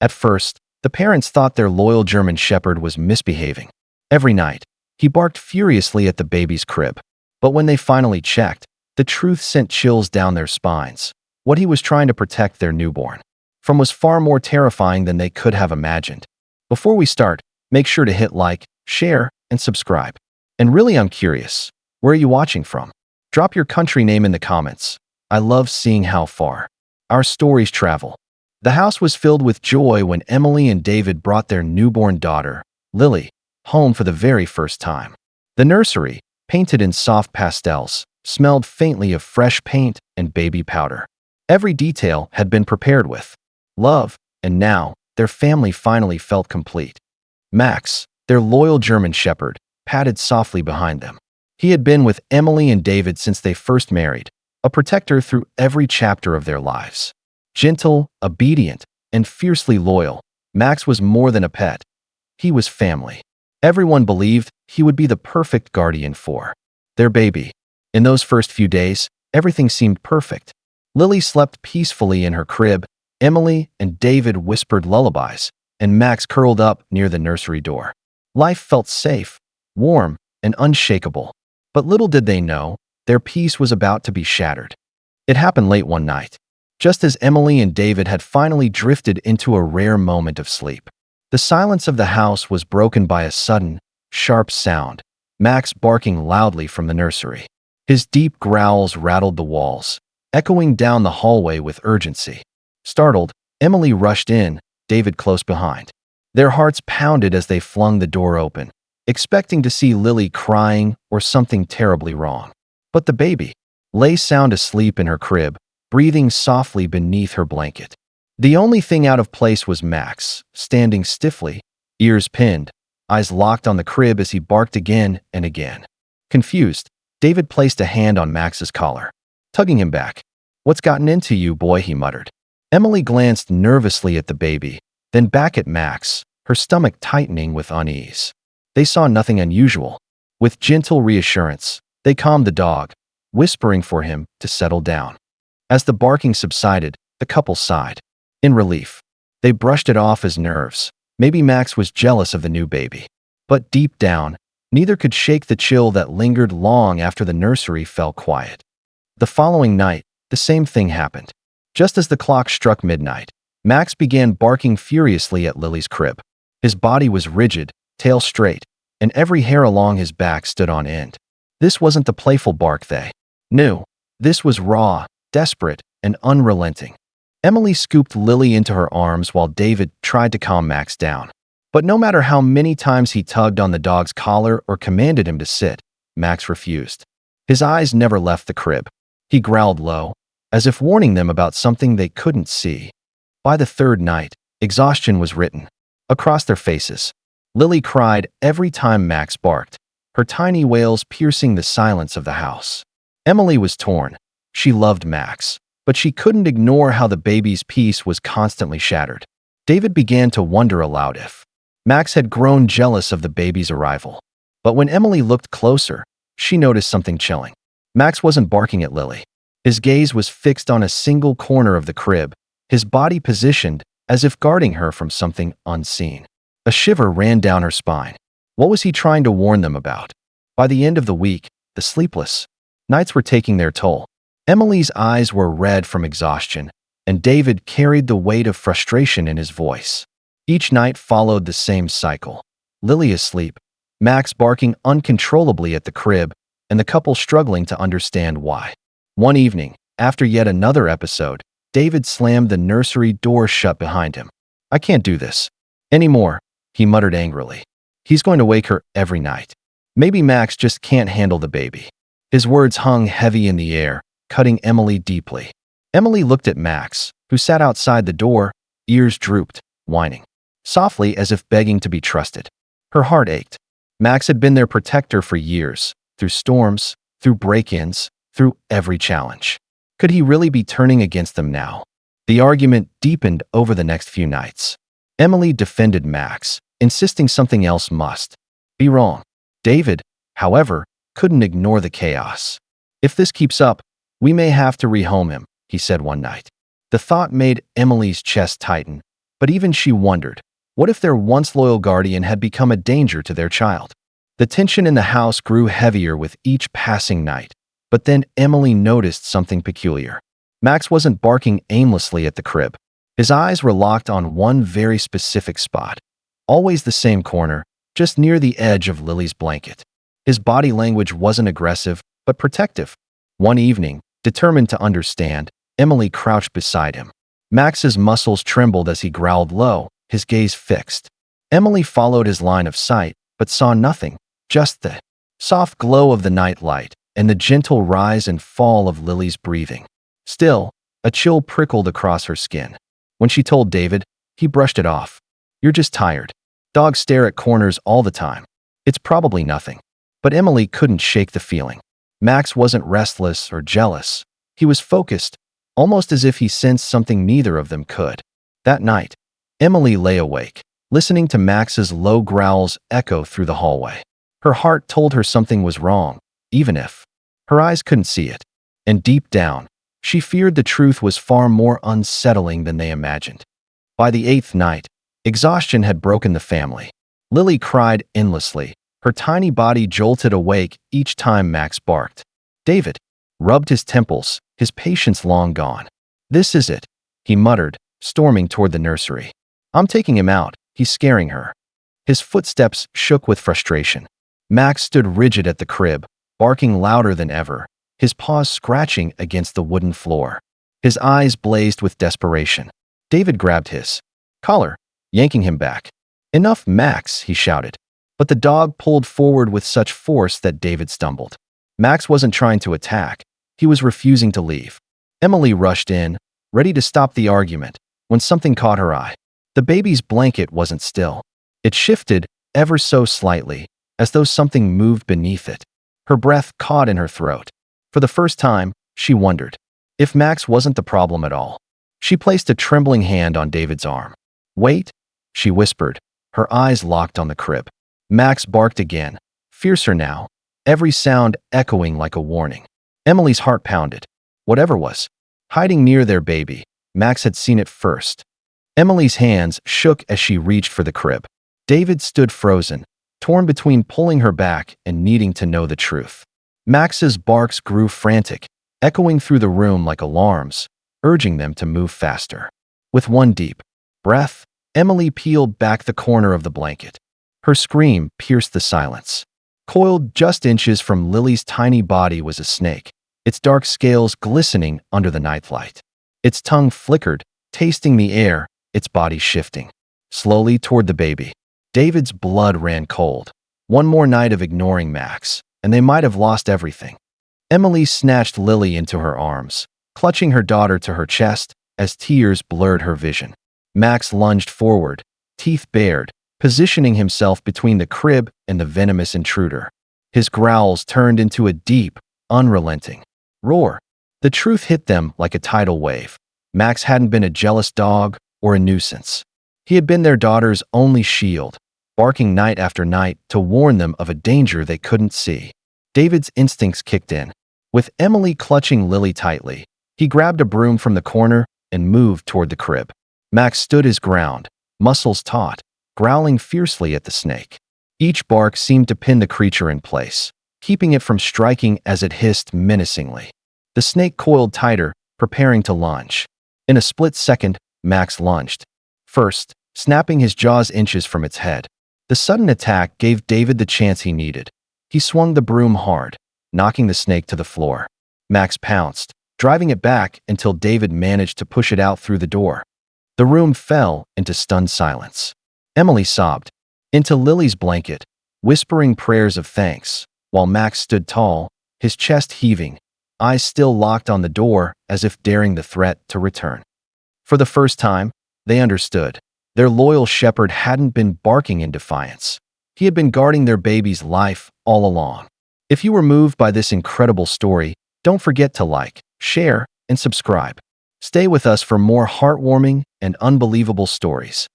At first, the parents thought their loyal German shepherd was misbehaving. Every night, he barked furiously at the baby's crib. But when they finally checked, the truth sent chills down their spines. What he was trying to protect their newborn from was far more terrifying than they could have imagined. Before we start, make sure to hit like, share, and subscribe. And really, I'm curious, where are you watching from? Drop your country name in the comments. I love seeing how far our stories travel. The house was filled with joy when Emily and David brought their newborn daughter, Lily, home for the very first time. The nursery, painted in soft pastels, smelled faintly of fresh paint and baby powder. Every detail had been prepared with love, and now their family finally felt complete. Max, their loyal German shepherd, padded softly behind them. He had been with Emily and David since they first married, a protector through every chapter of their lives. Gentle, obedient, and fiercely loyal, Max was more than a pet. He was family. Everyone believed he would be the perfect guardian for their baby. In those first few days, everything seemed perfect. Lily slept peacefully in her crib, Emily and David whispered lullabies, and Max curled up near the nursery door. Life felt safe, warm, and unshakable. But little did they know, their peace was about to be shattered. It happened late one night, just as Emily and David had finally drifted into a rare moment of sleep. The silence of the house was broken by a sudden, sharp sound, Max barking loudly from the nursery. His deep growls rattled the walls, echoing down the hallway with urgency. Startled, Emily rushed in, David close behind. Their hearts pounded as they flung the door open, expecting to see Lily crying or something terribly wrong. But the baby lay sound asleep in her crib, breathing softly beneath her blanket. The only thing out of place was Max, standing stiffly, ears pinned, eyes locked on the crib as he barked again and again. Confused, David placed a hand on Max's collar, tugging him back. "What's gotten into you, boy?" he muttered. Emily glanced nervously at the baby, then back at Max, her stomach tightening with unease. They saw nothing unusual. With gentle reassurance, they calmed the dog, whispering for him to settle down. As the barking subsided, the couple sighed. In relief, they brushed it off as nerves. Maybe Max was jealous of the new baby. But deep down, neither could shake the chill that lingered long after the nursery fell quiet. The following night, the same thing happened. Just as the clock struck midnight, Max began barking furiously at Lily's crib. His body was rigid, tail straight, and every hair along his back stood on end. This wasn't the playful bark they knew. This was raw, desperate, and unrelenting. Emily scooped Lily into her arms while David tried to calm Max down. But no matter how many times he tugged on the dog's collar or commanded him to sit, Max refused. His eyes never left the crib. He growled low, as if warning them about something they couldn't see. By the third night, exhaustion was written across their faces. Lily cried every time Max barked, her tiny wails piercing the silence of the house. Emily was torn. She loved Max, but she couldn't ignore how the baby's peace was constantly shattered. David began to wonder aloud if Max had grown jealous of the baby's arrival. But when Emily looked closer, she noticed something chilling. Max wasn't barking at Lily. His gaze was fixed on a single corner of the crib, his body positioned as if guarding her from something unseen. A shiver ran down her spine. What was he trying to warn them about? By the end of the week, the sleepless nights were taking their toll. Emily's eyes were red from exhaustion, and David carried the weight of frustration in his voice. Each night followed the same cycle. Lily asleep, Max barking uncontrollably at the crib, and the couple struggling to understand why. One evening, after yet another episode, David slammed the nursery door shut behind him. "I can't do this anymore," he muttered angrily. "He's going to wake her every night. Maybe Max just can't handle the baby." His words hung heavy in the air, cutting Emily deeply. Emily looked at Max, who sat outside the door, ears drooped, whining softly as if begging to be trusted. Her heart ached. Max had been their protector for years, through storms, through break-ins, through every challenge. Could he really be turning against them now? The argument deepened over the next few nights. Emily defended Max, insisting something else must be wrong. David, however, couldn't ignore the chaos. "If this keeps up, we may have to rehome him," he said one night. The thought made Emily's chest tighten, But even she wondered, what if their once loyal guardian had become a danger to their child? The tension in the house grew heavier with each passing night. But then Emily noticed something peculiar. Max wasn't barking aimlessly at the crib. His eyes were locked on one very specific spot. Always the same corner, just near the edge of Lily's blanket. His body language wasn't aggressive, but protective. One evening, determined to understand, Emily crouched beside him. Max's muscles trembled as he growled low, his gaze fixed. Emily followed his line of sight, but saw nothing, just the soft glow of the night light and the gentle rise and fall of Lily's breathing. Still, a chill prickled across her skin. When she told David, he brushed it off. "You're just tired. Dogs stare at corners all the time. It's probably nothing." But Emily couldn't shake the feeling. Max wasn't restless or jealous. He was focused, almost as if he sensed something neither of them could. That night, Emily lay awake, listening to Max's low growls echo through the hallway. Her heart told her something was wrong, even if her eyes couldn't see it. And deep down, she feared the truth was far more unsettling than they imagined. By the 8th night, exhaustion had broken the family. Lily cried endlessly. Her tiny body jolted awake each time Max barked. David rubbed his temples, his patience long gone. "This is it," he muttered, storming toward the nursery. "I'm taking him out. He's scaring her." His footsteps shook with frustration. Max stood rigid at the crib, barking louder than ever, his paws scratching against the wooden floor. His eyes blazed with desperation. David grabbed his collar, yanking him back. "Enough, Max," he shouted. But the dog pulled forward with such force that David stumbled. Max wasn't trying to attack. He was refusing to leave. Emily rushed in, ready to stop the argument, when something caught her eye. The baby's blanket wasn't still. It shifted, ever so slightly, as though something moved beneath it. Her breath caught in her throat. For the first time, she wondered if Max wasn't the problem at all. She placed a trembling hand on David's arm. "Wait," she whispered, her eyes locked on the crib. Max barked again, fiercer now, every sound echoing like a warning. Emily's heart pounded. Whatever was hiding near their baby, Max had seen it first. Emily's hands shook as she reached for the crib. David stood frozen, torn between pulling her back and needing to know the truth. Max's barks grew frantic, echoing through the room like alarms, urging them to move faster. With one deep breath, Emily peeled back the corner of the blanket. Her scream pierced the silence. Coiled just inches from Lily's tiny body was a snake, its dark scales glistening under the nightlight. Its tongue flickered, tasting the air, its body shifting slowly toward the baby. David's blood ran cold. One more night of ignoring Max, and they might have lost everything. Emily snatched Lily into her arms, clutching her daughter to her chest as tears blurred her vision. Max lunged forward, teeth bared, positioning himself between the crib and the venomous intruder. His growls turned into a deep, unrelenting roar. The truth hit them like a tidal wave. Max hadn't been a jealous dog or a nuisance. He had been their daughter's only shield, barking night after night to warn them of a danger they couldn't see. David's instincts kicked in. With Emily clutching Lily tightly, he grabbed a broom from the corner and moved toward the crib. Max stood his ground, muscles taut, growling fiercely at the snake. Each bark seemed to pin the creature in place, keeping it from striking as it hissed menacingly. The snake coiled tighter, preparing to lunge. In a split second, Max lunged. First, snapping his jaws inches from its head. The sudden attack gave David the chance he needed. He swung the broom hard, knocking the snake to the floor. Max pounced, driving it back until David managed to push it out through the door. The room fell into stunned silence. Emily sobbed into Lily's blanket, whispering prayers of thanks, while Max stood tall, his chest heaving, eyes still locked on the door as if daring the threat to return. For the first time, they understood. Their loyal shepherd hadn't been barking in defiance. He had been guarding their baby's life all along. If you were moved by this incredible story, don't forget to like, share, and subscribe. Stay with us for more heartwarming and unbelievable stories.